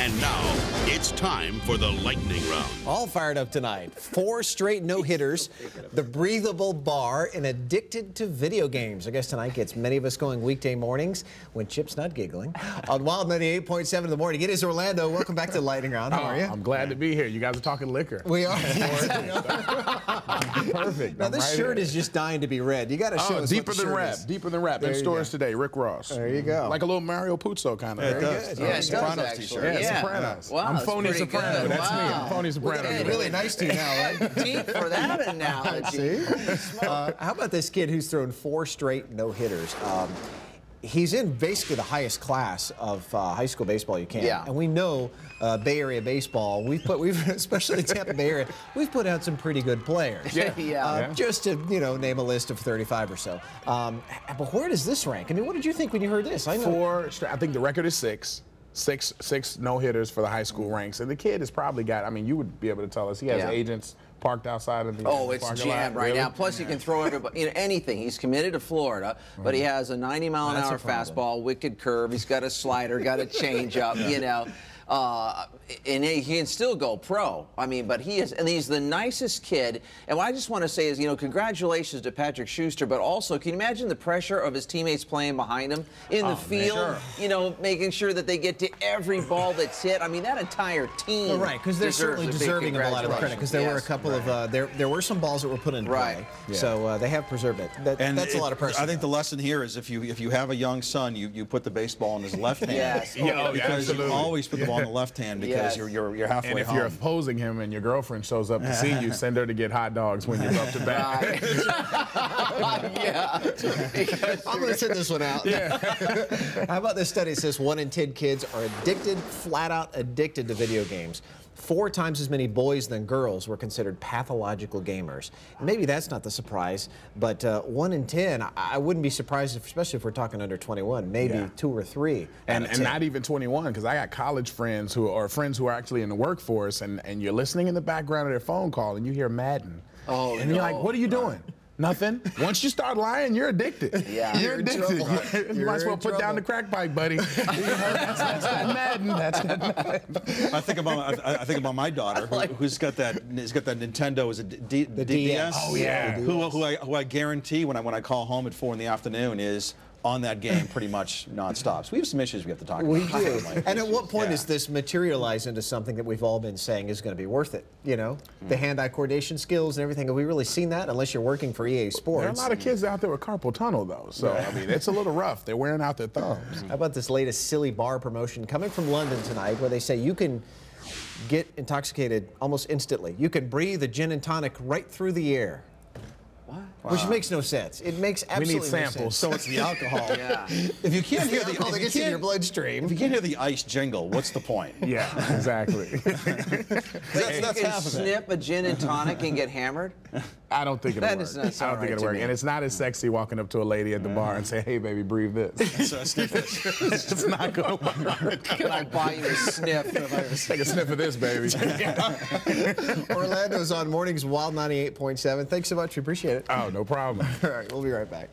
And now, it's time for the lightning round. All fired up tonight. 4 straight no-hitters, the breathable bar, and addicted to video games. I guess tonight gets many of us going weekday mornings when Chip's not giggling. On WiLD 98.7 in the morning. It is Orlando. Welcome back to the lightning round. How are you? I'm glad to be here. You guys are talking liquor. We are. Perfect. Now, this shirt is just dying to be read. You got to show us deeper what the than shirt rap. is. Deeper than rap. In stores today, Rick Ross. There you go. Like a little Mario Puzo kind of. Very good. Yeah, it does, Sopranos actually. t-shirt. Yeah. Sopranos. Wow, I'm that's phony pretty soprano. good. That's me. Wow. I'm phony soprano. Look, really nice to you now, right? Deep for that analogy. How about this kid who's thrown 4 straight no-hitters? He's in basically the highest class of high school baseball you can. Yeah. And we know Bay Area baseball, we've especially Tampa Bay Area, we've put out some pretty good players. Yeah. Just to, name a list of 35 or so. But where does this rank? I mean, what did you think when you heard this? I know. I think the record is 6. Six no-hitters for the high school ranks. And the kid has probably got, I mean, you would be able to tell us, he has agents parked outside of the it's parking jammed lot. right Really? now. Plus, he can throw everybody, anything. He's committed to Florida, but he has a 90-mile-an-hour fastball, wicked curve. He's got a slider, got a changeup, and he can still go pro. I mean, but he's the nicest kid. And what I just want to say is, congratulations to Patrick Schuster, but also, can you imagine the pressure of his teammates playing behind him in the field? Sure. Making sure that they get to every ball that's hit. I mean, that entire team. Well, right, because they're certainly deserving of a lot of credit. Because there were a couple of there were some balls that were put in play, so they have preserved it. That's a lot of pressure. I think the lesson here is if you have a young son, you put the baseball in his left hand. Yes. Because you always put the ball in the left hand because you're halfway and if home. you're opposing him and your girlfriend shows up to see you, send her to get hot dogs when you're up to bat. I'm going to send this one out. How about this study? It says 1 in 10 kids are addicted, flat out addicted to video games. 4 times as many boys than girls were considered pathological gamers. Maybe that's not the surprise, but 1 in 10, I wouldn't be surprised, especially if we're talking under 21, maybe 2 or 3. And not even 21, because I got college friends who are actually in the workforce, and you're listening in the background of their phone call, and you hear Madden. And you're like, what are you doing? Nothing. Once you start lying, you're addicted. Yeah. You're addicted. You might as well put down the crack pipe, buddy. That's not Madden. That's not Madden. I think about my daughter who's got that Nintendo is the DS. Oh yeah. Who I guarantee when I call home at 4 in the afternoon is on that game pretty much nonstop. So we have some issues we have to talk about. We do. And at what point does this materialize into something that we've all been saying is going to be worth it? The hand-eye coordination skills and everything. Have we really seen that? Unless you're working for EA Sports. There are a lot of kids out there with carpal tunnel, though. So, I mean, it's a little rough. They're wearing out their thumbs. How about this latest silly bar promotion coming from London tonight, where they say you can get intoxicated almost instantly. You can breathe a gin and tonic right through the air. What? Wow. Which makes no sense. It makes absolutely no sense. We need samples. So it's the alcohol. If you can't hear the alcohol that gets in your bloodstream. If you can't hear the ice jingle, what's the point? Yeah, exactly. That's half of it. Snip a gin and tonic and get hammered? I don't think it'll work. Does not I sound don't think right it'll work. to me. And it's not as sexy walking up to a lady at the bar and say, hey, baby, breathe this. It's not going to work. Can I buy you a sniff? Take a sniff of this, baby. Orlando's on mornings, WiLD 98.7. Thanks so much. We appreciate it. Oh, no problem. All right, we'll be right back.